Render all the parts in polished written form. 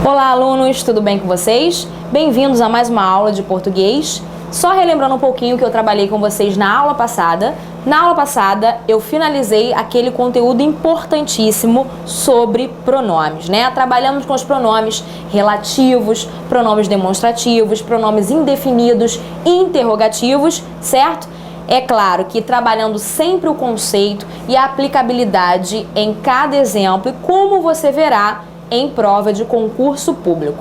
Olá, alunos, tudo bem com vocês? Bem-vindos a mais uma aula de português. Só relembrando um pouquinho que eu trabalhei com vocês na aula passada. Na aula passada, eu finalizei aquele conteúdo importantíssimo sobre pronomes, né? Trabalhamos com os pronomes relativos, pronomes demonstrativos, pronomes indefinidos e interrogativos, certo? É claro que trabalhando sempre o conceito e a aplicabilidade em cada exemplo, e como você verá em prova de concurso público.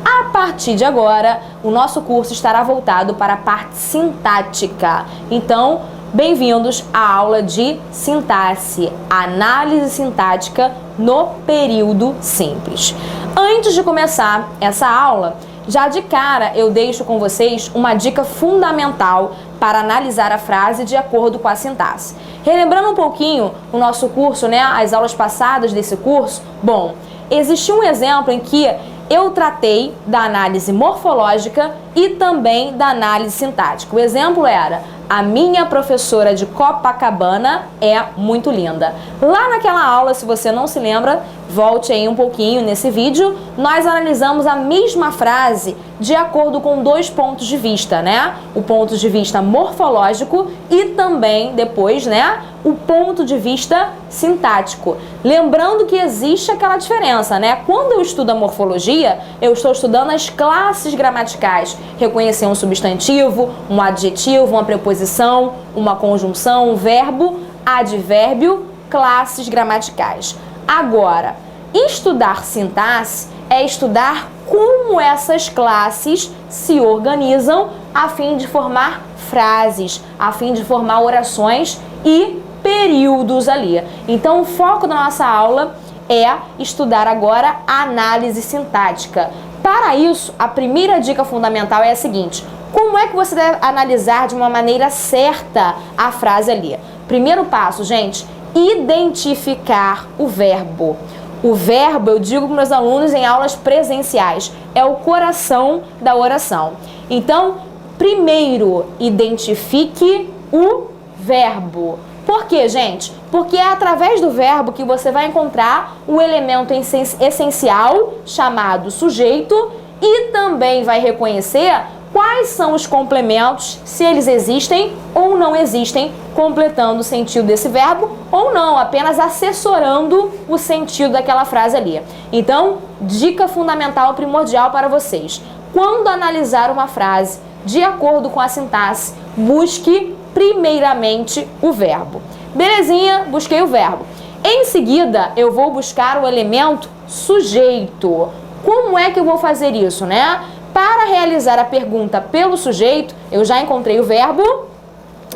A partir de agora, o nosso curso estará voltado para a parte sintática. Então, bem-vindos à aula de sintaxe, análise sintática no período simples. Antes de começar essa aula, já de cara eu deixo com vocês uma dica fundamental para analisar a frase de acordo com a sintaxe. Relembrando um pouquinho o nosso curso, né, as aulas passadas desse curso, bom, existe um exemplo em que eu tratei da análise morfológica e também da análise sintática. O exemplo era: a minha professora de Copacabana é muito linda. Lá naquela aula, se você não se lembra, volte aí um pouquinho nesse vídeo, nós analisamos a mesma frase de acordo com dois pontos de vista, né? O ponto de vista morfológico e também, depois, né, o ponto de vista sintático. Lembrando que existe aquela diferença, né? Quando eu estudo a morfologia, eu estou estudando as classes gramaticais, reconhecer um substantivo, um adjetivo, uma preposição, uma conjunção, um verbo, advérbio, classes gramaticais. Agora, estudar sintaxe é estudar como essas classes se organizam a fim de formar frases, a fim de formar orações e períodos ali. Então, o foco da nossa aula é estudar agora a análise sintática. Para isso, a primeira dica fundamental é a seguinte: como é que você deve analisar de uma maneira certa a frase ali? Primeiro passo, gente, identificar o verbo. O verbo, eu digo para meus alunos em aulas presenciais, é o coração da oração. Então, primeiro, identifique o verbo. Por quê, gente? Porque é através do verbo que você vai encontrar o elemento essencial chamado sujeito e também vai reconhecer quais são os complementos, se eles existem ou não existem, completando o sentido desse verbo ou não, apenas assessorando o sentido daquela frase ali. Então, dica fundamental primordial para vocês: quando analisar uma frase de acordo com a sintaxe, busque primeiramente o verbo. Belezinha, busquei o verbo. Em seguida, eu vou buscar o elemento sujeito. Como é que eu vou fazer isso, né? Para realizar a pergunta pelo sujeito, eu já encontrei o verbo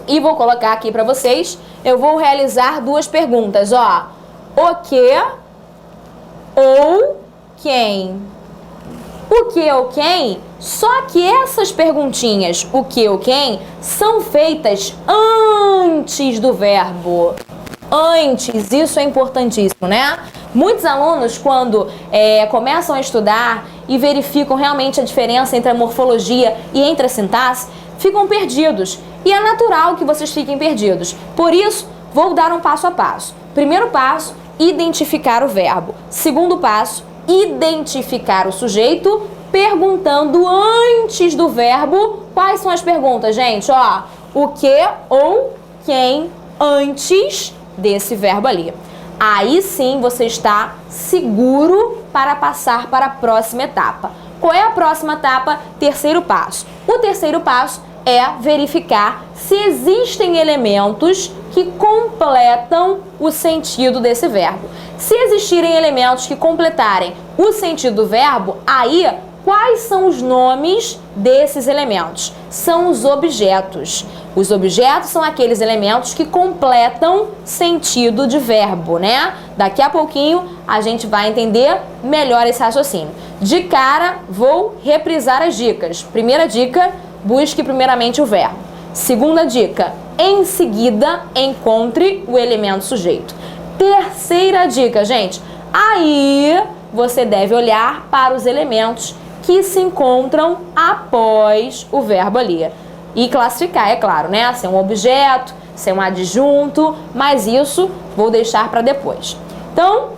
e vou colocar aqui para vocês. Eu vou realizar duas perguntas, ó. O que ou quem? O que ou quem? Só que essas perguntinhas, o que ou quem, são feitas antes do verbo. Antes, isso é importantíssimo, né? Muitos alunos, quando começam a estudar e verificam realmente a diferença entre a morfologia e entre a sintaxe, ficam perdidos. E é natural que vocês fiquem perdidos. Por isso, vou dar um passo a passo. Primeiro passo, identificar o verbo. Segundo passo, identificar o sujeito, perguntando antes do verbo. Quais são as perguntas, gente? Ó, o que ou quem antes desse verbo ali. Aí sim você está seguro para passar para a próxima etapa. Qual é a próxima etapa? Terceiro passo. O terceiro passo é verificar se existem elementos que completam o sentido desse verbo. Se existirem elementos que completarem o sentido do verbo, aí quais são os nomes desses elementos? São os objetos. Os objetos são aqueles elementos que completam sentido de verbo, né? Daqui a pouquinho a gente vai entender melhor esse raciocínio. De cara, vou reprisar as dicas. Primeira dica, busque primeiramente o verbo. Segunda dica, em seguida, encontre o elemento sujeito. Terceira dica, gente, aí você deve olhar para os elementos que se encontram após o verbo ali. E classificar, é claro, né? Se é um objeto, se é um adjunto, mas isso vou deixar para depois. Então,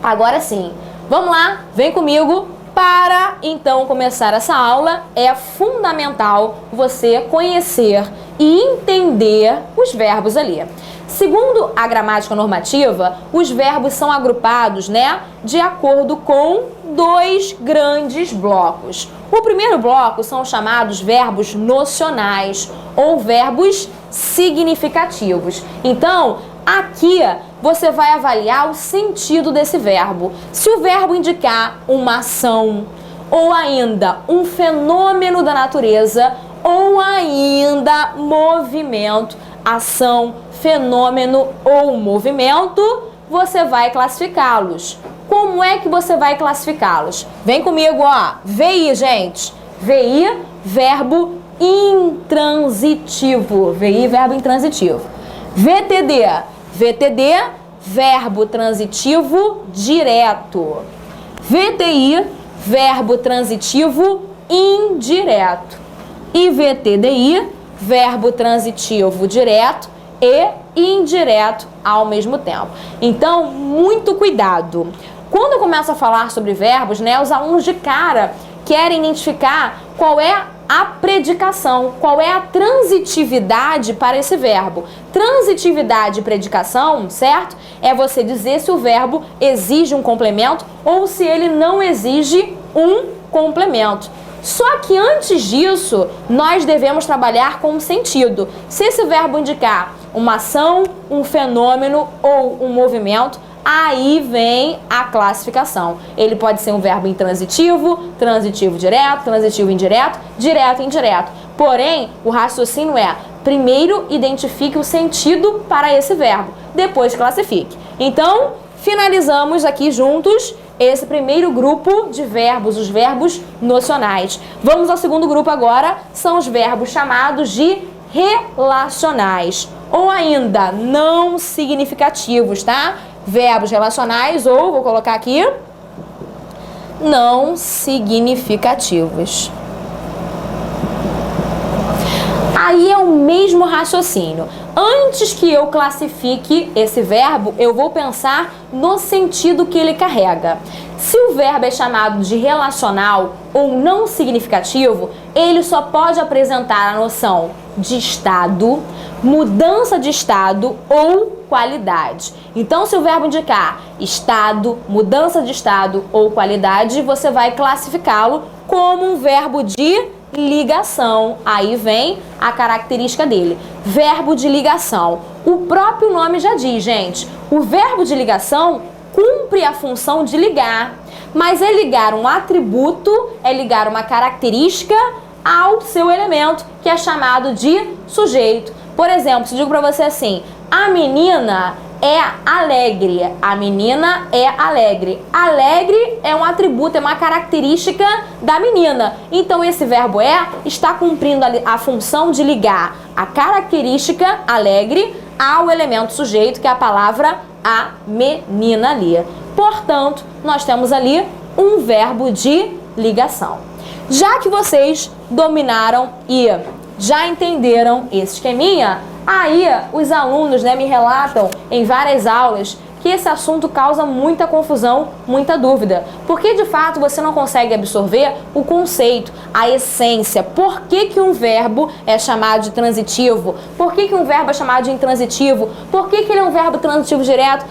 agora sim, vamos lá, vem comigo Para, então, começar essa aula, é fundamental você conhecer e entender os verbos ali. Segundo a gramática normativa, os verbos são agrupados, de acordo com dois grandes blocos. O primeiro bloco são chamados verbos nocionais ou verbos significativos. Então, aqui você vai avaliar o sentido desse verbo. Se o verbo indicar uma ação, ou ainda um fenômeno da natureza, ou ainda movimento, ação, fenômeno ou movimento, você vai classificá-los. Como é que você vai classificá-los? Vem comigo, ó. VI, gente. VI, verbo intransitivo. VI, verbo intransitivo. VTD. VTD, verbo transitivo direto. VTI, verbo transitivo indireto. E VTDI, verbo transitivo direto e indireto ao mesmo tempo. Então, muito cuidado. Quando eu começo a falar sobre verbos, os alunos de cara querem identificar qual é a predicação, qual é a transitividade para esse verbo. Transitividade e predicação, certo? É você dizer se o verbo exige um complemento ou se ele não exige um complemento. Só que antes disso, nós devemos trabalhar com o sentido. Se esse verbo indicar uma ação, um fenômeno ou um movimento, aí vem a classificação. Ele pode ser um verbo intransitivo, transitivo direto, transitivo indireto, direto e indireto. Porém, o raciocínio é, primeiro identifique o sentido para esse verbo, depois classifique. Então, finalizamos aqui juntos esse primeiro grupo de verbos, os verbos nocionais. Vamos ao segundo grupo agora, são os verbos chamados de relacionais, ou ainda não significativos, tá? Verbos relacionais, ou, vou colocar aqui, não significativos. Aí é o mesmo raciocínio. Antes que eu classifique esse verbo, eu vou pensar no sentido que ele carrega. Se o verbo é chamado de relacional ou não significativo, ele só pode apresentar a noção de estado, mudança de estado ou qualidade. Então, se o verbo indicar estado, mudança de estado ou qualidade, você vai classificá-lo como um verbo de ligação. Aí vem a característica dele. Verbo de ligação. O próprio nome já diz, gente. O verbo de ligação cumpre a função de ligar, mas é ligar um atributo, é ligar uma característica ao seu elemento, que é chamado de sujeito. Por exemplo, se eu digo para você assim, a menina é alegre. A menina é alegre. Alegre é um atributo, é uma característica da menina. Então, esse verbo está cumprindo a função de ligar a característica alegre ao elemento sujeito, que é a palavra a menina ali. Portanto, nós temos ali um verbo de ligação. Já que vocês dominaram e já entenderam esse esqueminha, aí os alunos me relatam em várias aulas que esse assunto causa muita confusão, muita dúvida, porque de fato você não consegue absorver o conceito, a essência. Por que um verbo é chamado de transitivo? Por que um verbo é chamado de intransitivo? Por que ele é um verbo transitivo direto?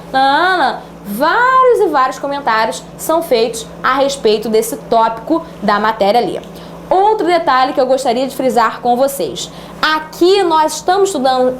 Vários e vários comentários são feitos a respeito desse tópico da matéria ali. Outro detalhe que eu gostaria de frisar com vocês. Aqui nós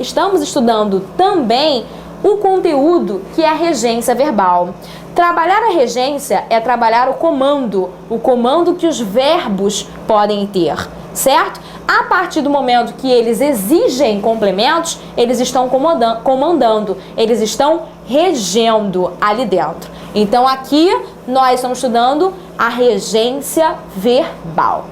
estamos estudando também o conteúdo que é a regência verbal. Trabalhar a regência é trabalhar o comando que os verbos podem ter, certo? A partir do momento que eles exigem complementos, eles estão comandando, eles estão regendo ali dentro. Então aqui nós estamos estudando a regência verbal.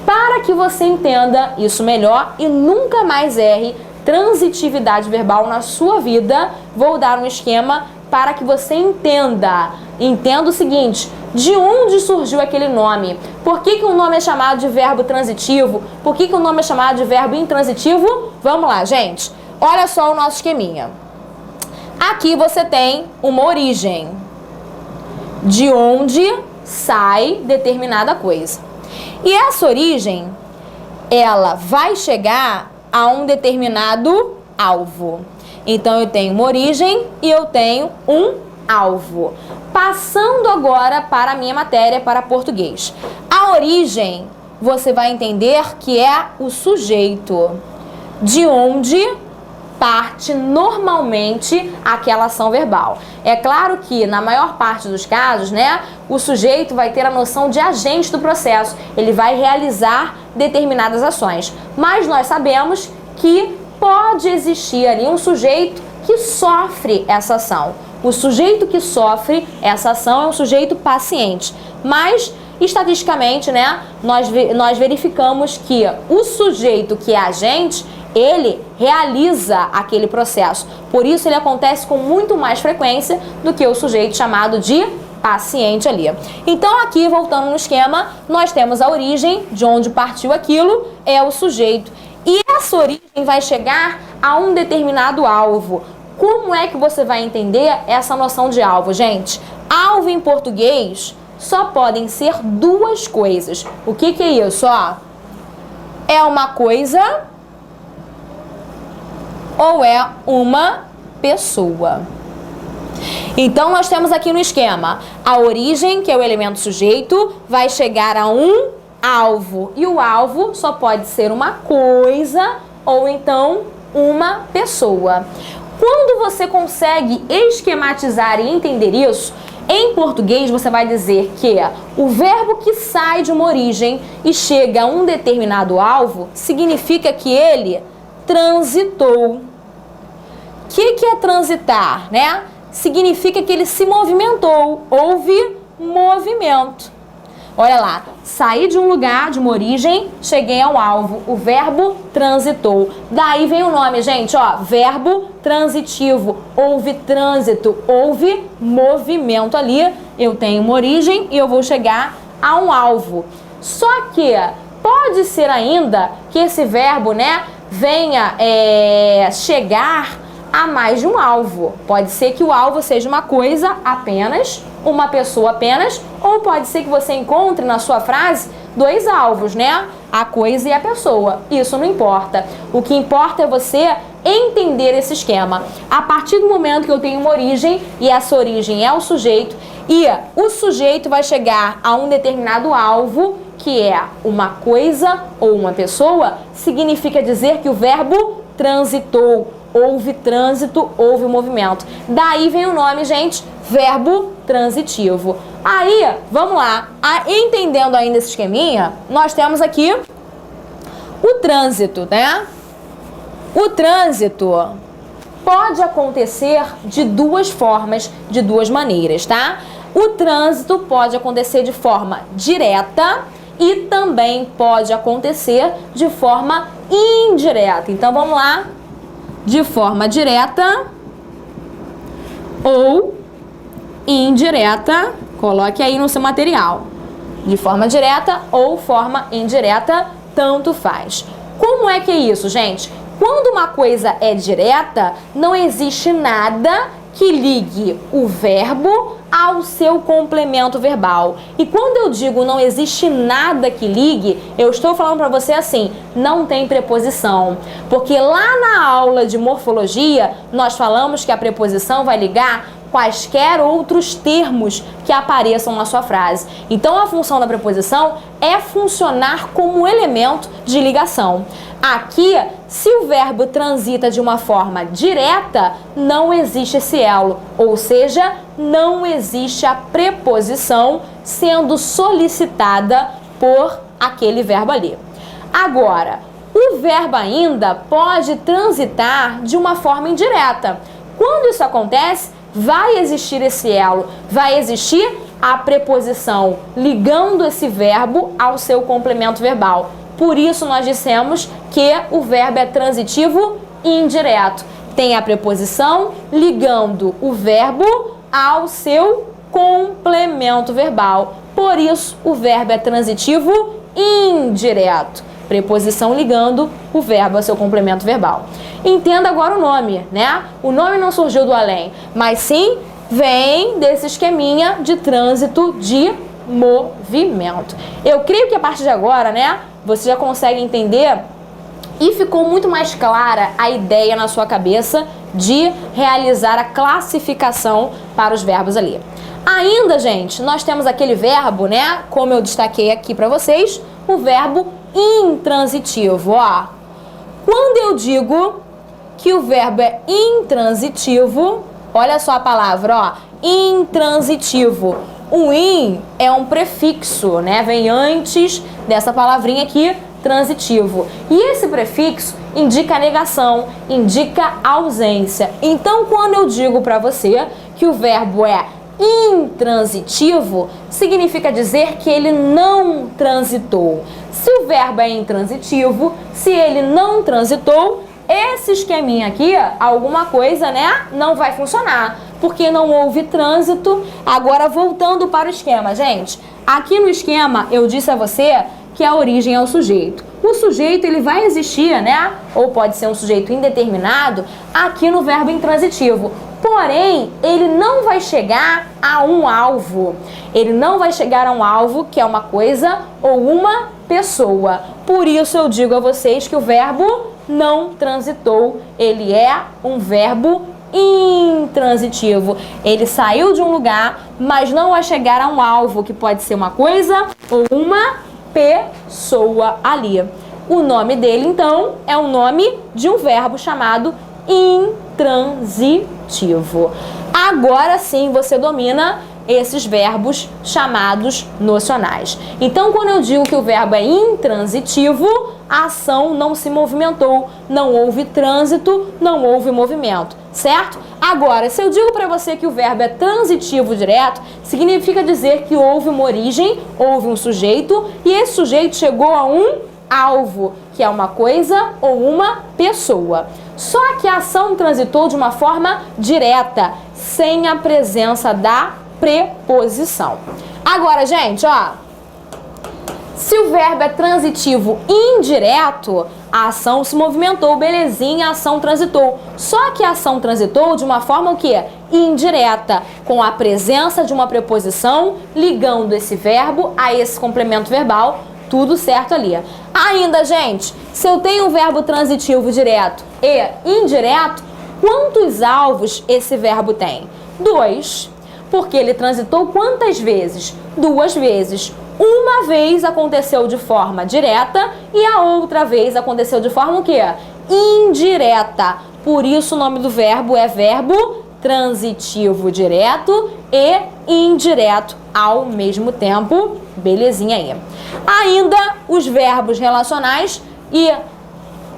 Para que você entenda isso melhor e nunca mais erre transitividade verbal na sua vida, vou dar um esquema para que você entenda. Entenda o seguinte, de onde surgiu aquele nome? Por que um nome é chamado de verbo transitivo? Por que um nome é chamado de verbo intransitivo? Vamos lá, gente. Olha só o nosso esqueminha. Aqui você tem uma origem. De onde sai determinada coisa. E essa origem, ela vai chegar a um determinado alvo. Então, eu tenho uma origem e eu tenho um alvo. Passando agora para a minha matéria, para português. A origem, você vai entender que é o sujeito, de onde parte normalmente aquela ação verbal. É claro que, na maior parte dos casos, né, o sujeito vai ter a noção de agente do processo. Ele vai realizar determinadas ações. Mas nós sabemos que pode existir ali um sujeito que sofre essa ação. O sujeito que sofre essa ação é um sujeito paciente. Mas, estatisticamente, né, nós verificamos que o sujeito que é agente, ele realiza aquele processo. Por isso, ele acontece com muito mais frequência do que o sujeito chamado de paciente ali. Então, aqui, voltando no esquema, nós temos a origem, de onde partiu aquilo, é o sujeito. E essa origem vai chegar a um determinado alvo. Como é que você vai entender essa noção de alvo, gente? Alvo em português só podem ser duas coisas. O que é isso? Ó, é uma coisa ou é uma pessoa. Então, nós temos aqui no esquema a origem, que é o elemento sujeito, vai chegar a um alvo. E o alvo só pode ser uma coisa ou então uma pessoa. Quando você consegue esquematizar e entender isso, em português você vai dizer que o verbo que sai de uma origem e chega a um determinado alvo significa que ele transitou. O que é transitar, né? Significa que ele se movimentou, houve movimento. Olha lá, saí de um lugar, de uma origem, cheguei ao alvo. O verbo transitou. Daí vem o nome, gente, ó, verbo transitivo. Houve trânsito, houve movimento ali. Eu tenho uma origem e eu vou chegar a um alvo. Só que pode ser ainda que esse verbo, né, venha chegar a mais de um alvo. Pode ser que o alvo seja uma coisa apenas, uma pessoa apenas, ou pode ser que você encontre na sua frase dois alvos, né? A coisa e a pessoa. Isso não importa. O que importa é você entender esse esquema. A partir do momento que eu tenho uma origem, e essa origem é o sujeito, e o sujeito vai chegar a um determinado alvo, que é uma coisa ou uma pessoa, significa dizer que o verbo transitou. Houve trânsito, houve movimento. Daí vem o nome, gente, verbo transitivo. Aí, vamos lá. Entendendo ainda esse esqueminha, nós temos aqui o trânsito, né? O trânsito pode acontecer de duas formas, de duas maneiras, tá? O trânsito pode acontecer de forma direta e também pode acontecer de forma indireta. Então, vamos lá. De forma direta ou indireta, coloque aí no seu material. De forma direta ou forma indireta, tanto faz. Como é que é isso, gente? Quando uma coisa é direta, não existe nada que ligue o verbo ao seu complemento verbal. E quando eu digo não existe nada que ligue, eu estou falando para você assim, não tem preposição. Porque lá na aula de morfologia, nós falamos que a preposição vai ligar quaisquer outros termos que apareçam na sua frase. Então, a função da preposição é funcionar como elemento de ligação. Aqui, se o verbo transita de uma forma direta, não existe esse elo, ou seja, não existe a preposição sendo solicitada por aquele verbo ali. Agora, o verbo ainda pode transitar de uma forma indireta. Quando isso acontece, vai existir esse elo, vai existir a preposição ligando esse verbo ao seu complemento verbal. Por isso nós dissemos que o verbo é transitivo indireto. Tem a preposição ligando o verbo ao seu complemento verbal. Por isso o verbo é transitivo indireto. Preposição ligando o verbo ao seu complemento verbal. Entenda agora o nome, né? O nome não surgiu do além, mas sim vem desse esqueminha de trânsito de movimento. Eu creio que a partir de agora, né, você já consegue entender e ficou muito mais clara a ideia na sua cabeça de realizar a classificação para os verbos ali. Ainda, gente, nós temos aquele verbo, né, como eu destaquei aqui para vocês, o verbo intransitivo, ó. Quando eu digo que o verbo é intransitivo, olha só a palavra, ó, intransitivo. O in é um prefixo, né, vem antes dessa palavrinha aqui, transitivo. E esse prefixo indica negação, indica ausência. Então, quando eu digo para você que o verbo é intransitivo, significa dizer que ele não transitou. Se o verbo é intransitivo, se ele não transitou, esse esqueminha aqui, alguma coisa, né, não vai funcionar, porque não houve trânsito. Agora, voltando para o esquema, gente, aqui no esquema eu disse a você que a origem é o sujeito. O sujeito, ele vai existir, né, ou pode ser um sujeito indeterminado, aqui no verbo intransitivo. Porém, ele não vai chegar a um alvo. Ele não vai chegar a um alvo, que é uma coisa ou uma pessoa. Por isso eu digo a vocês que o verbo não transitou. Ele é um verbo intransitivo. Ele saiu de um lugar, mas não vai chegar a um alvo, que pode ser uma coisa ou uma pessoa ali. O nome dele, então, é o nome de um verbo chamado intransitivo. Agora sim você domina esses verbos chamados nocionais. Então, quando eu digo que o verbo é intransitivo, a ação não se movimentou, não houve trânsito, não houve movimento, certo? Agora, se eu digo para você que o verbo é transitivo direto, significa dizer que houve uma origem, houve um sujeito, e esse sujeito chegou a um alvo, que é uma coisa ou uma pessoa. Só que a ação transitou de uma forma direta, sem a presença da preposição. Agora, gente, ó, se o verbo é transitivo indireto, a ação se movimentou, belezinha, a ação transitou. Só que a ação transitou de uma forma o quê? Indireta, com a presença de uma preposição, ligando esse verbo a esse complemento verbal, tudo certo ali. Ainda, gente, se eu tenho um verbo transitivo direto e indireto, quantos alvos esse verbo tem? 2. Porque ele transitou quantas vezes? 2 vezes. Uma vez aconteceu de forma direta e a outra vez aconteceu de forma o quê? Indireta. Por isso o nome do verbo é verbo transitivo direto e indireto ao mesmo tempo. Belezinha aí. Ainda os verbos relacionais e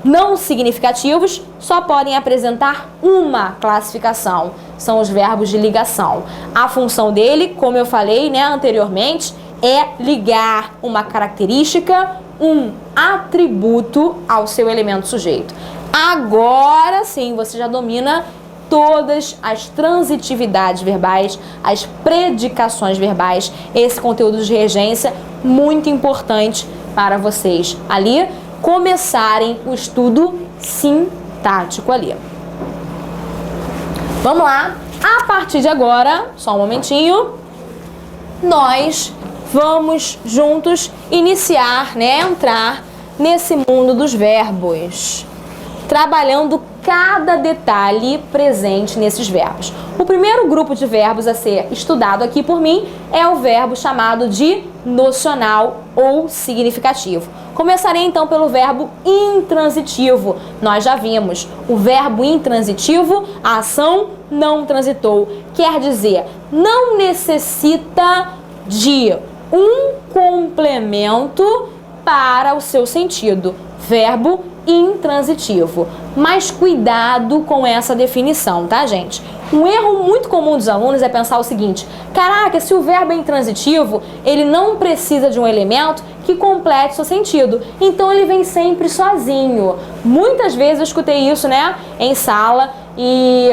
não significativos só podem apresentar uma classificação. São os verbos de ligação. A função dele, como eu falei, né, anteriormente, é ligar uma característica, um atributo ao seu elemento sujeito. Agora sim, você já domina todas as transitividades verbais, as predicações verbais, esse conteúdo de regência muito importante para vocês ali começarem o estudo sintático ali. Vamos lá, a partir de agora, só um momentinho, nós vamos juntos iniciar, né, entrar nesse mundo dos verbos, trabalhando cada detalhe presente nesses verbos. O primeiro grupo de verbos a ser estudado aqui por mim é o verbo chamado de nocional ou significativo. Começarei então pelo verbo intransitivo. Nós já vimos, o verbo intransitivo, a ação não transitou. Quer dizer, não necessita de um complemento para o seu sentido. Verbo intransitivo. Mas cuidado com essa definição, tá, gente? Um erro muito comum dos alunos é pensar o seguinte: caraca, se o verbo é intransitivo, ele não precisa de um elemento que complete seu sentido, então ele vem sempre sozinho. Muitas vezes eu escutei isso, né, em sala, e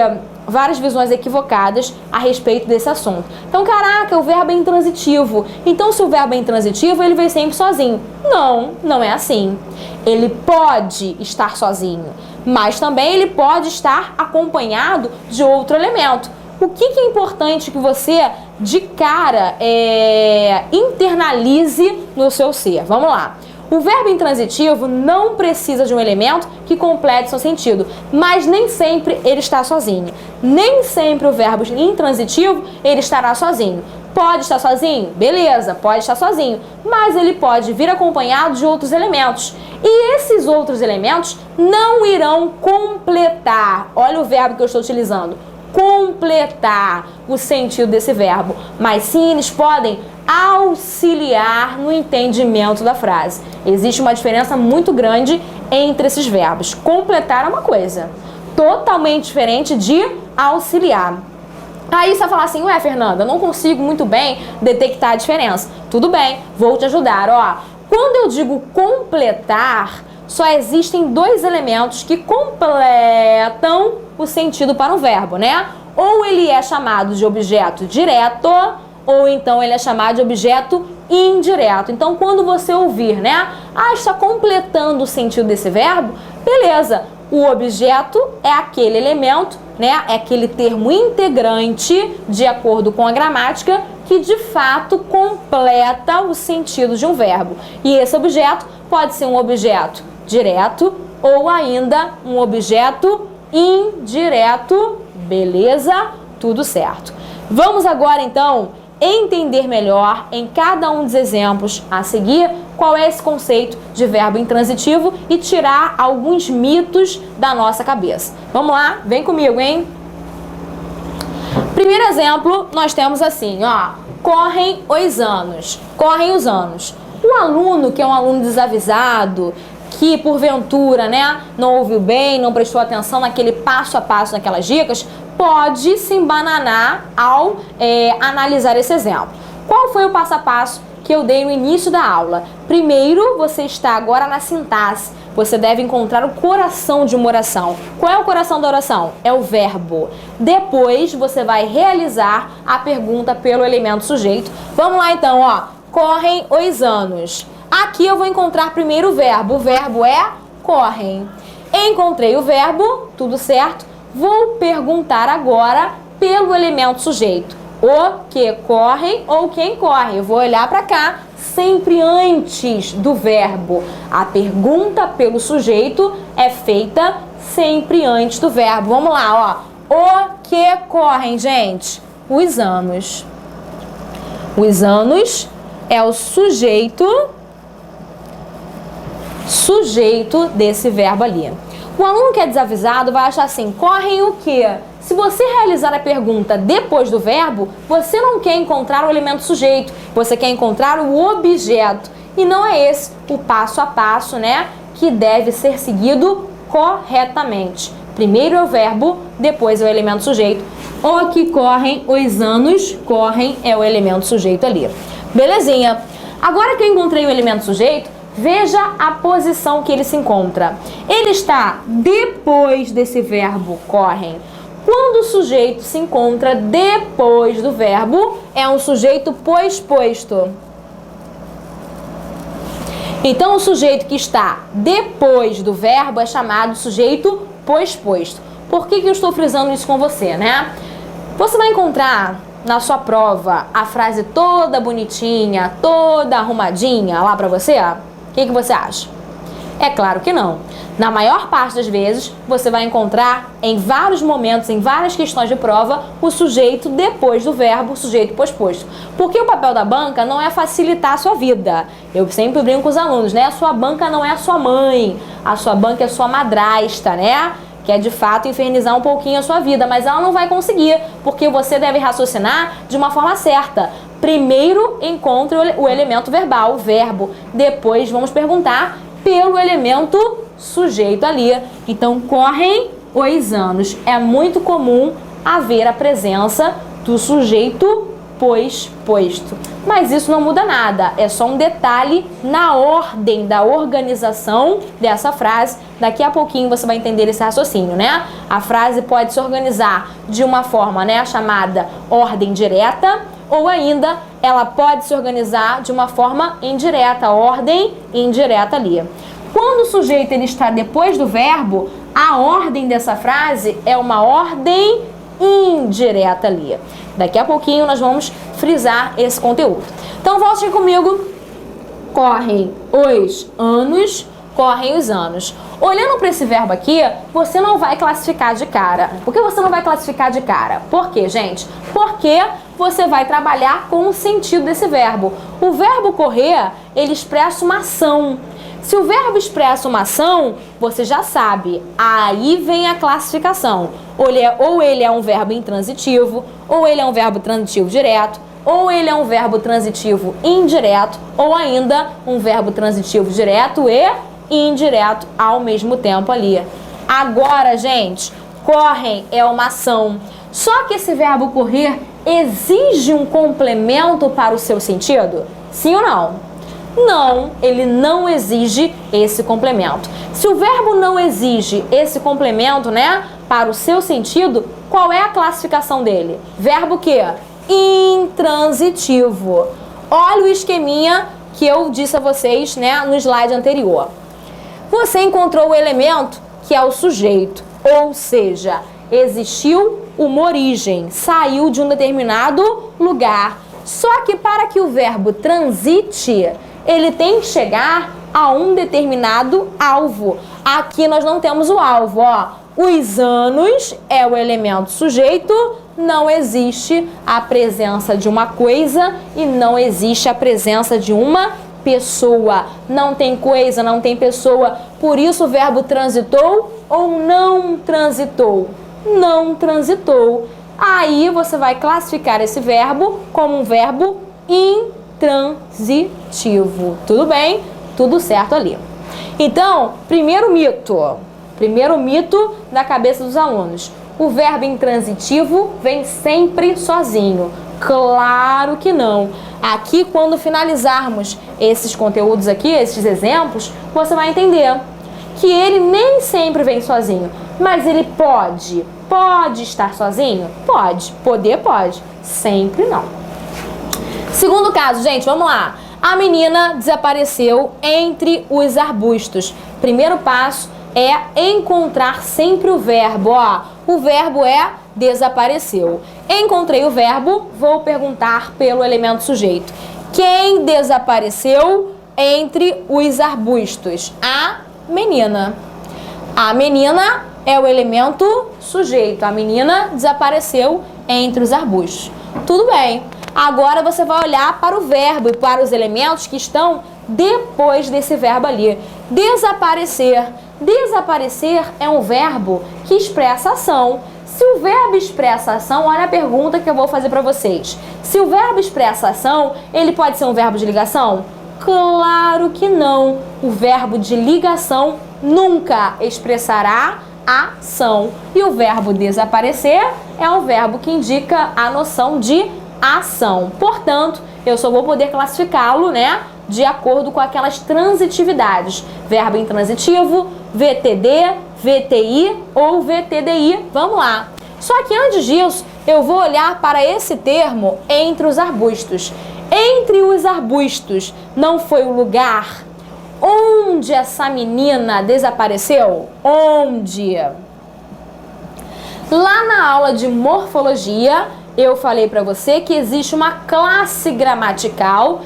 várias visões equivocadas a respeito desse assunto. Então, caraca, o verbo é intransitivo. Então, se o verbo é intransitivo, ele vem sempre sozinho. Não, não é assim. Ele pode estar sozinho, mas também ele pode estar acompanhado de outro elemento. O que é importante que você, de cara, internalize no seu ser? Vamos lá. O verbo intransitivo não precisa de um elemento que complete seu sentido, mas nem sempre ele está sozinho. Nem sempre o verbo intransitivo ele estará sozinho. Pode estar sozinho? Beleza, pode estar sozinho, mas ele pode vir acompanhado de outros elementos. E esses outros elementos não irão completar. Olha o verbo que eu estou utilizando. Completar o sentido desse verbo, mas sim eles podem auxiliar no entendimento da frase. Existe uma diferença muito grande entre esses verbos. Completar é uma coisa totalmente diferente de auxiliar. Aí você vai falar assim, ué, Fernanda, eu não consigo muito bem detectar a diferença. Tudo bem, vou te ajudar. Ó, quando eu digo completar, só existem dois elementos que completam o sentido para um verbo, né? Ou ele é chamado de objeto direto, ou então ele é chamado de objeto indireto. Então, quando você ouvir, né? Está completando o sentido desse verbo, beleza. O objeto é aquele elemento, né? É aquele termo integrante, de acordo com a gramática, que de fato completa o sentido de um verbo. E esse objeto pode ser um objeto direto ou ainda um objeto indireto. Beleza? Tudo certo. Vamos agora então entender melhor em cada um dos exemplos a seguir qual é esse conceito de verbo intransitivo e tirar alguns mitos da nossa cabeça. Vamos lá? Vem comigo, hein? Primeiro exemplo, nós temos assim, ó, correm os anos. Correm os anos. O aluno que é um aluno desavisado, que porventura, né, não ouviu bem, não prestou atenção naquele passo a passo, naquelas dicas, pode se embananar ao analisar esse exemplo. Qual foi o passo a passo que eu dei no início da aula? Primeiro, você está agora na sintaxe. Você deve encontrar o coração de uma oração. Qual é o coração da oração? É o verbo. Depois, você vai realizar a pergunta pelo elemento sujeito. Vamos lá então, ó. Correm os anos. Aqui eu vou encontrar primeiro o verbo. O verbo é correm. Encontrei o verbo, tudo certo. Vou perguntar agora pelo elemento sujeito. O que correm ou quem corre. Eu vou olhar para cá, sempre antes do verbo. A pergunta pelo sujeito é feita sempre antes do verbo. Vamos lá, ó. O que correm, gente? Os anos. Os anos é o sujeito desse verbo ali. O aluno que é desavisado vai achar assim, correm o quê? Se você realizar a pergunta depois do verbo, você não quer encontrar o elemento sujeito, você quer encontrar o objeto. E não é esse o passo a passo, né, que deve ser seguido corretamente. Primeiro é o verbo, depois é o elemento sujeito. O que correm os anos, correm é o elemento sujeito ali. Belezinha. Agora que eu encontrei o elemento sujeito, veja a posição que ele se encontra. Ele está depois desse verbo correm. Quando o sujeito se encontra depois do verbo, é um sujeito posposto. Então, o sujeito que está depois do verbo é chamado sujeito posposto. Por que eu estou frisando isso com você, né? Você vai encontrar na sua prova a frase toda bonitinha, toda arrumadinha lá pra você? O que você acha? É claro que não. Na maior parte das vezes, você vai encontrar em vários momentos, em várias questões de prova, o sujeito depois do verbo, o sujeito posposto. Porque o papel da banca não é facilitar a sua vida. Eu sempre brinco com os alunos, né? A sua banca não é a sua mãe, a sua banca é a sua madrasta, né? Que é de fato infernizar um pouquinho a sua vida, mas ela não vai conseguir, porque você deve raciocinar de uma forma certa. Primeiro encontre o elemento verbal, o verbo. Depois vamos perguntar pelo elemento sujeito ali. Então, correm os anos. É muito comum haver a presença do sujeito posposto. Mas isso não muda nada. É só um detalhe na ordem da organização dessa frase. Daqui a pouquinho você vai entender esse raciocínio, né? A frase pode se organizar de uma forma, né, chamada ordem direta, ou ainda ela pode se organizar de uma forma indireta, ordem indireta ali. Quando o sujeito ele está depois do verbo, a ordem dessa frase é uma ordem indireta ali. Daqui a pouquinho nós vamos frisar esse conteúdo. Então voltem comigo. Correm os anos, correm os anos. Olhando para esse verbo aqui, você não vai classificar de cara. Por que você não vai classificar de cara? Por quê, gente? Porque você vai trabalhar com o sentido desse verbo. O verbo correr, ele expressa uma ação. Se o verbo expressa uma ação, você já sabe, aí vem a classificação. Ou ele é um verbo intransitivo, ou ele é um verbo transitivo direto, ou ele é um verbo transitivo indireto, ou ainda um verbo transitivo direto e indireto ao mesmo tempo ali. Agora, gente, correm é uma ação. Só que esse verbo correr exige um complemento para o seu sentido? Sim ou não? Não, ele não exige esse complemento. Se o verbo não exige esse complemento, né, para o seu sentido, qual é a classificação dele? Verbo que? Intransitivo. Olha o esqueminha que eu disse a vocês, né, no slide anterior. Você encontrou o elemento que é o sujeito, ou seja, existiu uma origem, saiu de um determinado lugar. Só que para que o verbo transite, ele tem que chegar a um determinado alvo. Aqui nós não temos o alvo, ó. Os anos é o elemento sujeito, não existe a presença de uma coisa e não existe a presença de uma pessoa. Não tem coisa, não tem pessoa. Por isso o verbo transitou ou não transitou? Não transitou. Aí você vai classificar esse verbo como um verbo intransitivo. Tudo bem? Tudo certo ali. Então, primeiro mito da cabeça dos alunos. O verbo intransitivo vem sempre sozinho. Claro que não. Aqui, quando finalizarmos esses conteúdos aqui, esses exemplos, você vai entender que ele nem sempre vem sozinho, mas ele pode estar sozinho? Pode. Poder pode. Sempre não. Segundo caso, gente, vamos lá. A menina desapareceu entre os arbustos. Primeiro passo é encontrar sempre o verbo. Ó, o verbo é desapareceu. Encontrei o verbo, vou perguntar pelo elemento sujeito. Quem desapareceu entre os arbustos? A menina. A menina é o elemento sujeito. A menina desapareceu entre os arbustos. Tudo bem. Agora você vai olhar para o verbo e para os elementos que estão depois desse verbo ali. Desaparecer. Desaparecer é um verbo que expressa ação. Se o verbo expressa ação, olha a pergunta que eu vou fazer para vocês. Se o verbo expressa ação, ele pode ser um verbo de ligação? Claro que não. O verbo de ligação nunca expressará ação. E o verbo desaparecer é um verbo que indica a noção de ação. Portanto, eu só vou poder classificá-lo, né, de acordo com aquelas transitividades. Verbo intransitivo, VTD, VTI ou VTDI. Vamos lá. Só que antes disso, eu vou olhar para esse termo entre os arbustos. Entre os arbustos não foi o lugar onde essa menina desapareceu? Onde? Lá na aula de morfologia, eu falei para você que existe uma classe gramatical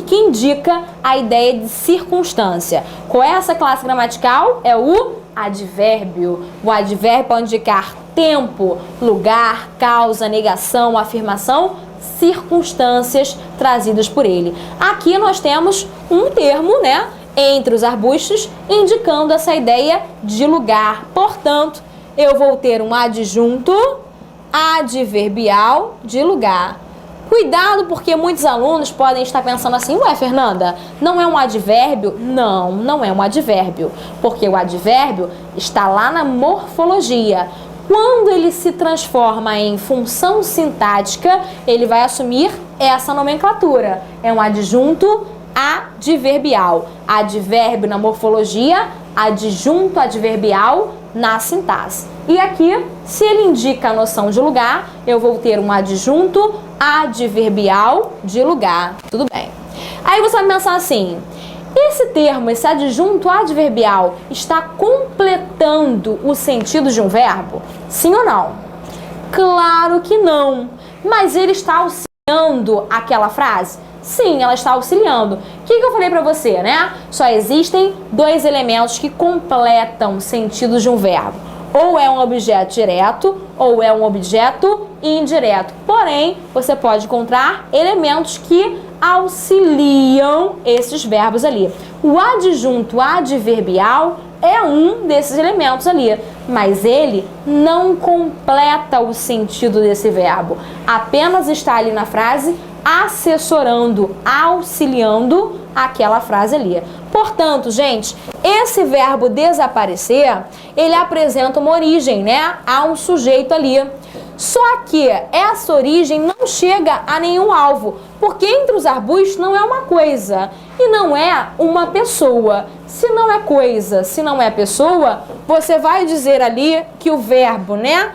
que indica a ideia de circunstância. Qual é essa classe gramatical? É o advérbio. O advérbio pode indicar tempo, lugar, causa, negação, afirmação, circunstâncias trazidas por ele. Aqui nós temos um termo, né, entre os arbustos, indicando essa ideia de lugar. Portanto, eu vou ter um adjunto adverbial de lugar. Cuidado, porque muitos alunos podem estar pensando assim: ué, Fernanda, não é um advérbio? Não, não é um advérbio, porque o advérbio está lá na morfologia. Quando ele se transforma em função sintática, ele vai assumir essa nomenclatura. É um adjunto adverbial. Advérbio na morfologia, adjunto adverbial na sintaxe. E aqui, se ele indica a noção de lugar, eu vou ter um adjunto adverbial de lugar. Tudo bem. Aí você vai pensar assim: esse termo, esse adjunto adverbial, está completando o sentido de um verbo? Sim ou não? Claro que não. Mas ele está auxiliando aquela frase? Sim, ela está auxiliando. O que eu falei pra você, né? Só existem dois elementos que completam o sentido de um verbo. Ou é um objeto direto, ou é um objeto indireto. Porém, você pode encontrar elementos que auxiliam esses verbos ali. O adjunto adverbial é um desses elementos ali, mas ele não completa o sentido desse verbo. Apenas está ali na frase assessorando, auxiliando aquela frase ali. Portanto, gente, esse verbo desaparecer, ele apresenta uma origem, né? Há um sujeito ali. Só que essa origem não chega a nenhum alvo, porque entre os arbustos não é uma coisa e não é uma pessoa. Se não é coisa, se não é pessoa, você vai dizer ali que o verbo, né,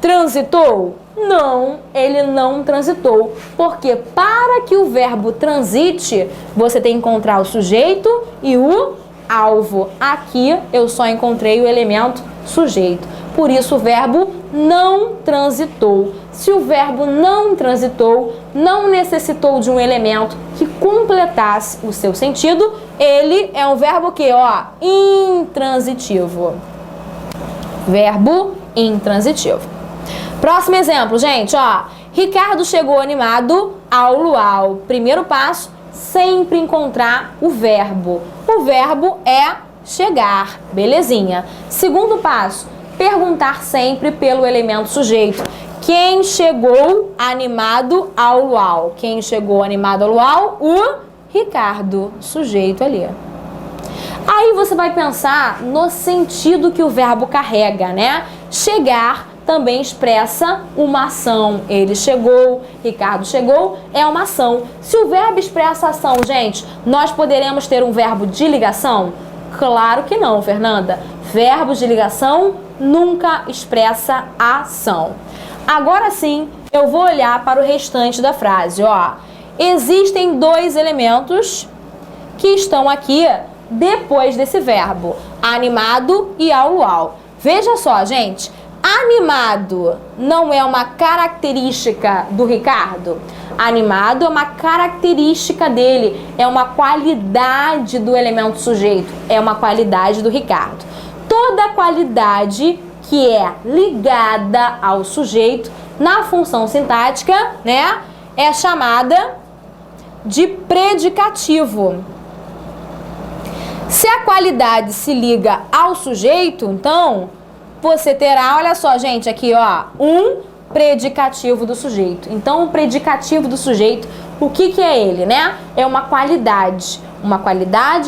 transitou? Não, ele não transitou, porque para que o verbo transite, você tem que encontrar o sujeito e o alvo. Aqui eu só encontrei o elemento sujeito, por isso o verbo não transitou. Se o verbo não transitou, não necessitou de um elemento que completasse o seu sentido, ele é um verbo que, ó, intransitivo. Verbo intransitivo. Próximo exemplo, gente, ó. Ricardo chegou animado ao luau. Primeiro passo, sempre encontrar o verbo. O verbo é chegar, belezinha. Segundo passo, perguntar sempre pelo elemento sujeito. Quem chegou animado ao luau? Quem chegou animado ao luau? O Ricardo, sujeito ali. Aí você vai pensar no sentido que o verbo carrega, né? Chegar também expressa uma ação. Ele chegou, Ricardo chegou, é uma ação. Se o verbo expressa ação, gente, nós poderemos ter um verbo de ligação? Claro que não, Fernanda. Verbo de ligação nunca expressa ação. Agora sim, eu vou olhar para o restante da frase, ó. Existem dois elementos que estão aqui depois desse verbo, animado e ao luau. Veja só, gente, animado não é uma característica do Ricardo. Animado é uma característica dele, é uma qualidade do elemento sujeito, é uma qualidade do Ricardo. Toda qualidade que é ligada ao sujeito na função sintática, né, é chamada de predicativo. Se a qualidade se liga ao sujeito, então você terá, olha só, gente, aqui, ó, um predicativo do sujeito. Então, o predicativo do sujeito, o que é ele, né? É uma qualidade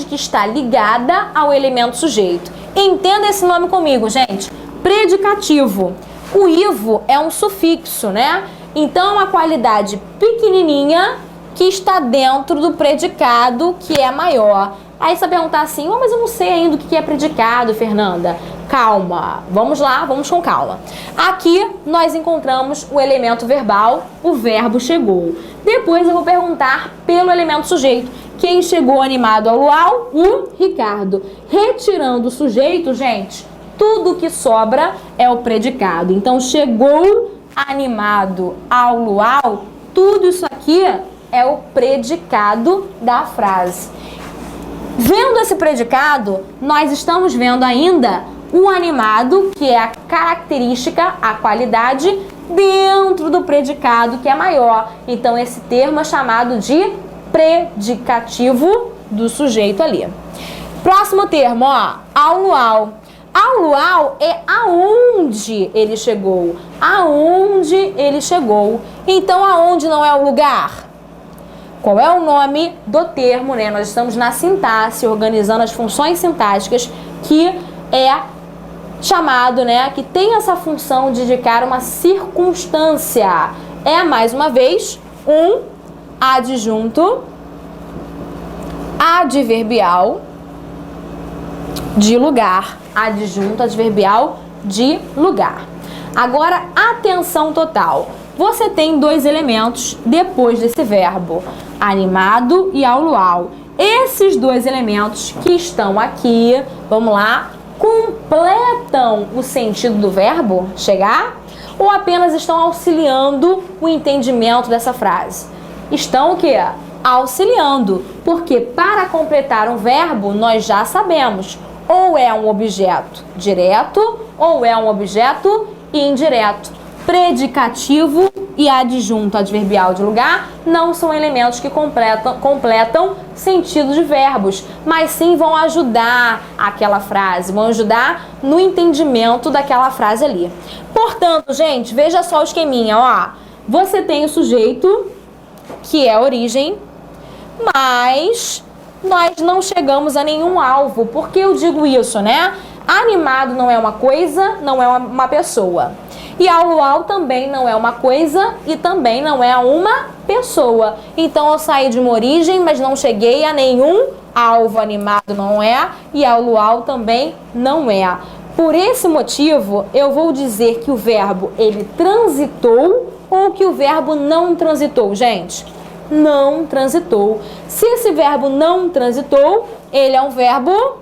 que está ligada ao elemento sujeito. Entenda esse nome comigo, gente. Predicativo. O ivo é um sufixo, né? Então, é uma qualidade pequenininha que está dentro do predicado que é maior. Aí você vai perguntar assim, mas eu não sei ainda o que é predicado, Fernanda. Calma, vamos lá, vamos com calma. Aqui nós encontramos o elemento verbal, o verbo chegou. Depois eu vou perguntar pelo elemento sujeito. Quem chegou animado ao luau? O Ricardo. Retirando o sujeito, gente, tudo que sobra é o predicado. Então, chegou animado ao luau, tudo isso aqui é o predicado da frase. Vendo esse predicado, nós estamos vendo ainda o animado, que é a característica, a qualidade, dentro do predicado, que é maior. Então, esse termo é chamado de predicativo do sujeito ali. Próximo termo, ó, ao luau. Ao luau é aonde ele chegou. Aonde ele chegou. Então, aonde não é o lugar? Qual é o nome do termo, né? Nós estamos na sintaxe, organizando as funções sintáticas, que é chamado, né? Que tem essa função de indicar uma circunstância. É, mais uma vez, um adjunto adverbial de lugar. Adjunto adverbial de lugar. Agora, atenção total. Você tem dois elementos depois desse verbo, animado e ao luau. Esses dois elementos que estão aqui, vamos lá, completam o sentido do verbo chegar? ou apenas estão auxiliando o entendimento dessa frase? Estão o quê? Auxiliando, porque para completar um verbo nós já sabemos, ou é um objeto direto ou é um objeto indireto. Predicativo e adjunto adverbial de lugar não são elementos que completam sentido de verbos, mas sim vão ajudar aquela frase, vão ajudar no entendimento daquela frase ali. Portanto, gente, veja só o esqueminha, ó. Você tem o sujeito, que é a origem, mas nós não chegamos a nenhum alvo. Por que eu digo isso, né? Animado não é uma coisa, não é uma pessoa. E ao luau também não é uma coisa e também não é uma pessoa. Então eu saí de uma origem, mas não cheguei a nenhum alvo. Animado não é e ao luau também não é. Por esse motivo, eu vou dizer que o verbo ele transitou ou que o verbo não transitou, gente? Não transitou. Se esse verbo não transitou, ele é um verbo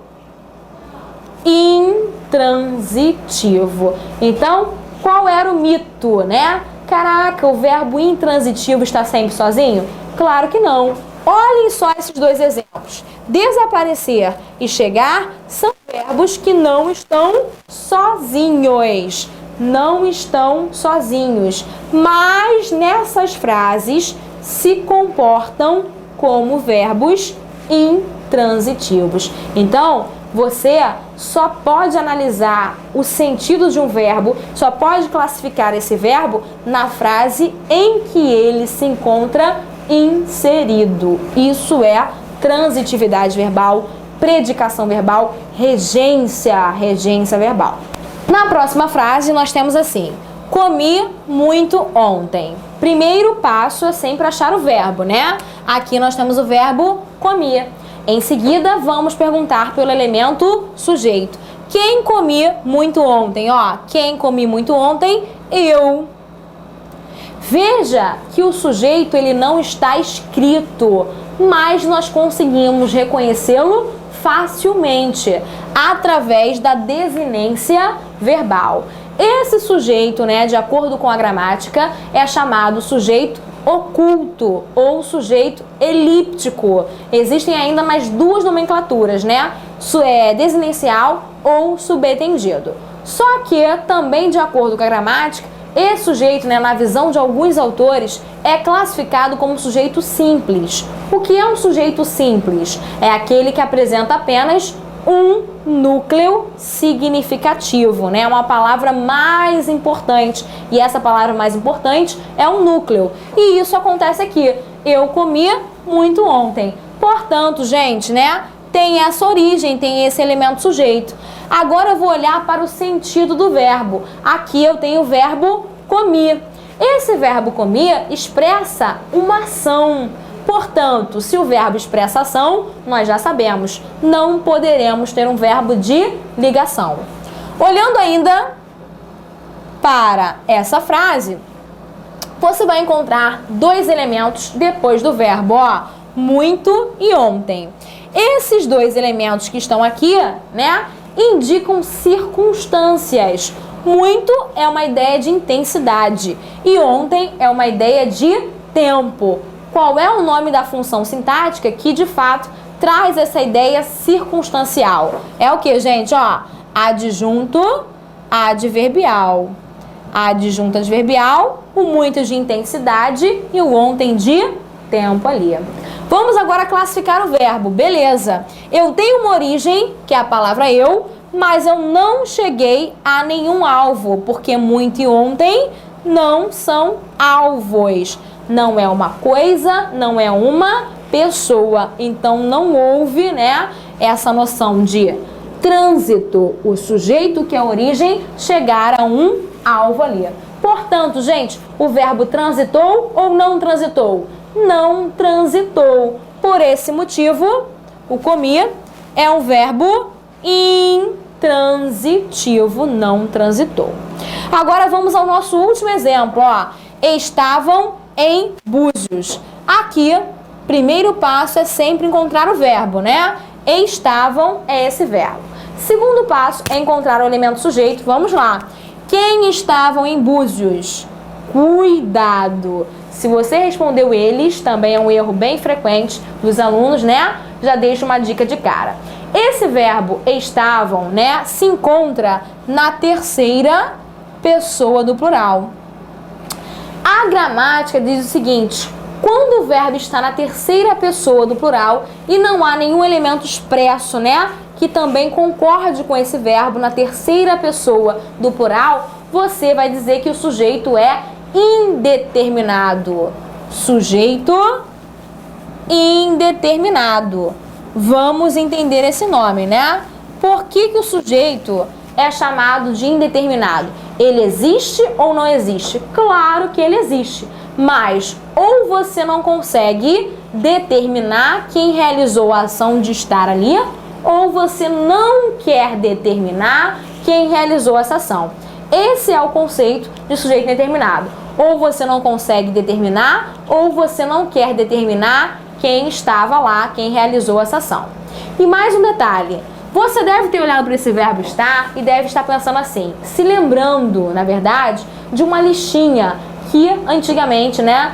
intransitivo. Então, qual era o mito, né? Caraca, o verbo intransitivo está sempre sozinho? Claro que não. Olhem só esses dois exemplos. Desaparecer e chegar são verbos que não estão sozinhos. Não estão sozinhos. Mas nessas frases se comportam como verbos intransitivos. Então, você só pode analisar o sentido de um verbo, só pode classificar esse verbo na frase em que ele se encontra inserido. Isso é transitividade verbal, predicação verbal, regência verbal. Na próxima frase nós temos assim: comi muito ontem. Primeiro passo é sempre achar o verbo, né? Aqui nós temos o verbo comi. Em seguida, vamos perguntar pelo elemento sujeito. Quem comi muito ontem? Ó, quem comi muito ontem? Eu. Veja que o sujeito ele não está escrito, mas nós conseguimos reconhecê-lo facilmente através da desinência verbal. Esse sujeito, né, de acordo com a gramática, é chamado sujeito oculto ou sujeito elíptico. Existem ainda mais duas nomenclaturas, né? Desinencial ou subentendido. Só que, também de acordo com a gramática, esse sujeito, né, na visão de alguns autores, é classificado como sujeito simples. O que é um sujeito simples? É aquele que apresenta apenas um núcleo significativo, né? Uma palavra mais importante. E essa palavra mais importante é um núcleo. E isso acontece aqui. Eu comi muito ontem. Portanto, gente, né? Tem essa origem, tem esse elemento sujeito. Agora eu vou olhar para o sentido do verbo. Aqui eu tenho o verbo comi. Esse verbo comi expressa uma ação. Portanto, se o verbo expressa ação, nós já sabemos, não poderemos ter um verbo de ligação. Olhando ainda para essa frase, você vai encontrar dois elementos depois do verbo, ó, muito e ontem. Esses dois elementos que estão aqui, né, indicam circunstâncias. Muito é uma ideia de intensidade e ontem é uma ideia de tempo. Qual é o nome da função sintática que, de fato, traz essa ideia circunstancial? É o que, gente? Ó, adjunto adverbial. Adjunto adverbial, o muito de intensidade e o ontem de tempo ali. Vamos agora classificar o verbo. Beleza. Eu tenho uma origem, que é a palavra eu, mas eu não cheguei a nenhum alvo, porque muito e ontem não são alvos. Não é uma coisa, não é uma pessoa. Então não houve, né, essa noção de trânsito, o sujeito que é a origem chegar a um alvo ali. Portanto, gente, o verbo transitou ou não transitou? Não transitou. Por esse motivo, o comi é um verbo intransitivo, não transitou. Agora vamos ao nosso último exemplo, ó. Estavam em Búzios. Aqui, primeiro passo é sempre encontrar o verbo, né? Estavam é esse verbo. Segundo passo é encontrar o elemento sujeito. Vamos lá. Quem estavam em Búzios? Cuidado! Se você respondeu eles, também é um erro bem frequente dos alunos, né? Já deixo uma dica de cara. Esse verbo estavam, né, se encontra na terceira pessoa do plural. A gramática diz o seguinte: quando o verbo está na terceira pessoa do plural e não há nenhum elemento expresso, né, que também concorde com esse verbo na terceira pessoa do plural, você vai dizer que o sujeito é indeterminado. Sujeito indeterminado. Vamos entender esse nome, né? Por que o sujeito é chamado de indeterminado? Ele existe ou não existe? Claro que ele existe, mas ou você não consegue determinar quem realizou a ação de estar ali, ou você não quer determinar quem realizou essa ação. Esse é o conceito de sujeito indeterminado. Ou você não consegue determinar, ou você não quer determinar quem estava lá, quem realizou essa ação. E mais um detalhe: você deve ter olhado para esse verbo estar e deve estar pensando assim, se lembrando, na verdade, de uma listinha que antigamente, né,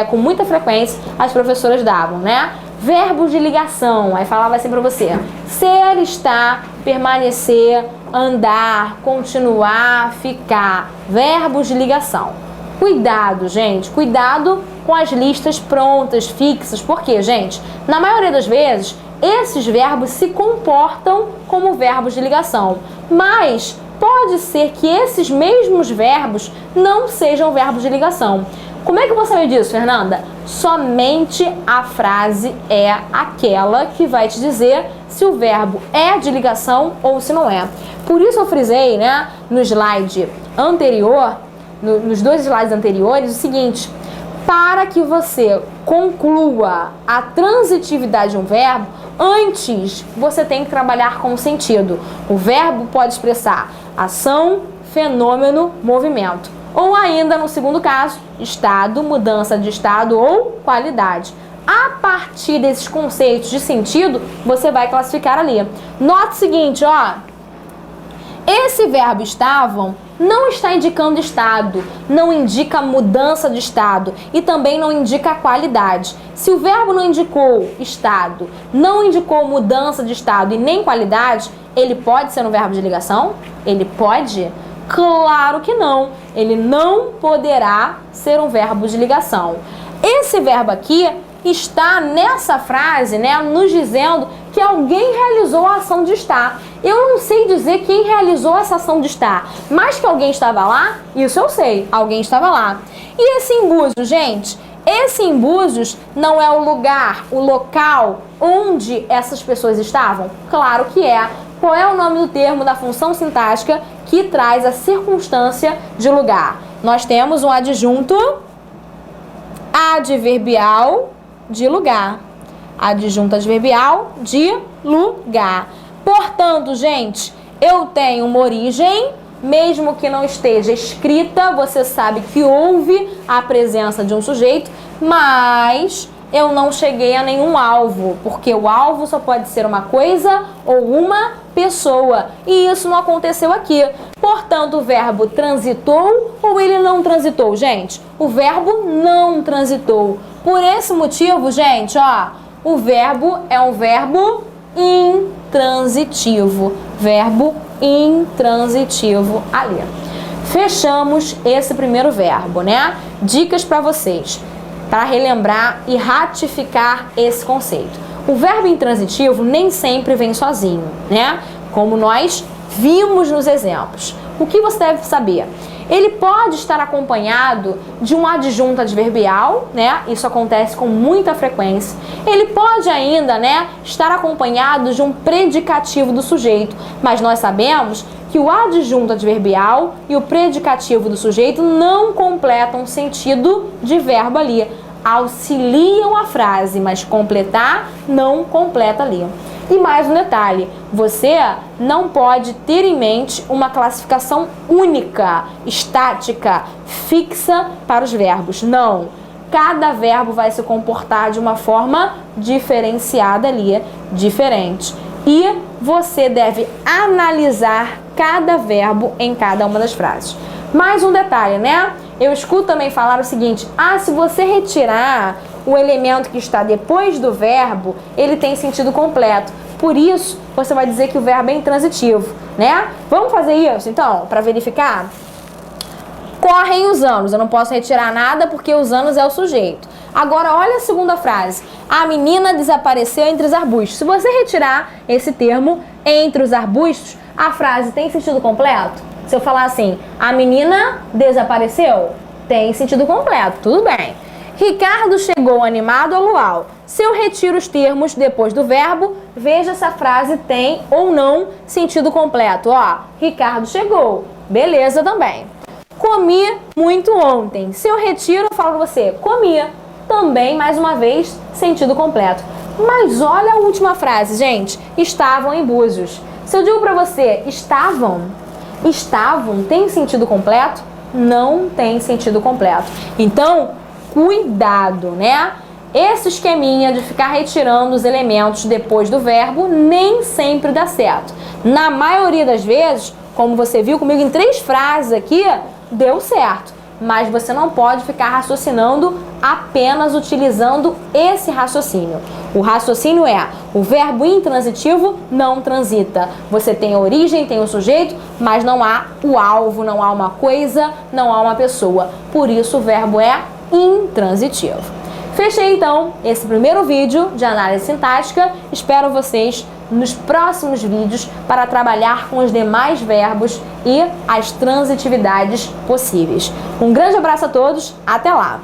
com muita frequência, as professoras davam, né? Verbos de ligação, aí falava assim para você: ser, estar, permanecer, andar, continuar, ficar. Verbos de ligação. Cuidado, gente, cuidado com as listas prontas, fixas. Por quê, gente? Na maioria das vezes, esses verbos se comportam como verbos de ligação, mas pode ser que esses mesmos verbos não sejam verbos de ligação. Como é que você sabe disso, Fernanda? Somente a frase é aquela que vai te dizer se o verbo é de ligação ou se não é. Por isso eu frisei, né, no slide anterior, nos dois slides anteriores, o seguinte: para que você conclua a transitividade de um verbo, antes você tem que trabalhar com o sentido. O verbo pode expressar ação, fenômeno, movimento. Ou ainda, no segundo caso, estado, mudança de estado ou qualidade. A partir desses conceitos de sentido, você vai classificar ali. Nota o seguinte, ó. Esse verbo estavam não está indicando estado, não indica mudança de estado e também não indica qualidade. Se o verbo não indicou estado, não indicou mudança de estado e nem qualidade, ele pode ser um verbo de ligação? Ele pode? Claro que não. Ele não poderá ser um verbo de ligação. Esse verbo aqui está nessa frase, né, nos dizendo que alguém realizou a ação de estar. Eu não sei dizer quem realizou essa ação de estar, mas que alguém estava lá, isso eu sei, alguém estava lá. E esse em Búzios, gente? Esse em Búzios não é o lugar, o local onde essas pessoas estavam? Claro que é. Qual é o nome do termo da função sintática que traz a circunstância de lugar? Nós temos um adjunto adverbial de lugar. Adjunto adverbial de lugar. Portanto, gente, eu tenho uma origem, mesmo que não esteja escrita, você sabe que houve a presença de um sujeito, mas eu não cheguei a nenhum alvo, porque o alvo só pode ser uma coisa ou uma pessoa, e isso não aconteceu aqui. Portanto, o verbo transitou ou ele não transitou, gente? O verbo não transitou. Por esse motivo, gente, ó, o verbo é um verbo intransitivo. Verbo intransitivo ali. Fechamos esse primeiro verbo, né? Dicas para vocês, para relembrar e ratificar esse conceito. O verbo intransitivo nem sempre vem sozinho, né? Como nós vimos nos exemplos. O que você deve saber? Ele pode estar acompanhado de um adjunto adverbial, né? Isso acontece com muita frequência. Ele pode ainda, né, estar acompanhado de um predicativo do sujeito, mas nós sabemos que o adjunto adverbial e o predicativo do sujeito não completam o sentido de verbo ali. Auxiliam a frase, mas completar não completa ali. E mais um detalhe, você não pode ter em mente uma classificação única, estática, fixa para os verbos. Não. Cada verbo vai se comportar de uma forma diferenciada ali, diferente. E você deve analisar cada verbo em cada uma das frases. Mais um detalhe, né? Eu escuto também falar o seguinte: se você retirar o elemento que está depois do verbo, ele tem sentido completo. Por isso, você vai dizer que o verbo é intransitivo, né? Vamos fazer isso, então, para verificar? Correm os anos. Eu não posso retirar nada porque os anos é o sujeito. Agora, olha a segunda frase. A menina desapareceu entre os arbustos. Se você retirar esse termo, entre os arbustos, a frase tem sentido completo? Se eu falar assim, a menina desapareceu, tem sentido completo, tudo bem. Ricardo chegou animado ao luau. Se eu retiro os termos depois do verbo, veja se a frase tem ou não sentido completo. Ricardo chegou, beleza também. Comi muito ontem. Se eu retiro, eu falo pra você, comia. Também, mais uma vez, sentido completo. Mas olha a última frase, gente. Estavam em Búzios. Se eu digo pra você, estavam tem sentido completo? Não tem sentido completo. Então, cuidado, né? Esse esqueminha de ficar retirando os elementos depois do verbo nem sempre dá certo. Na maioria das vezes, como você viu comigo em 3 frases aqui, deu certo. Mas você não pode ficar raciocinando apenas utilizando esse raciocínio. O raciocínio é: o verbo intransitivo não transita. Você tem a origem, tem o sujeito, mas não há o alvo, não há uma coisa, não há uma pessoa. Por isso o verbo é intransitivo. Fechei então esse primeiro vídeo de análise sintática. Espero vocês nos próximos vídeos para trabalhar com os demais verbos e as transitividades possíveis. Um grande abraço a todos, até lá!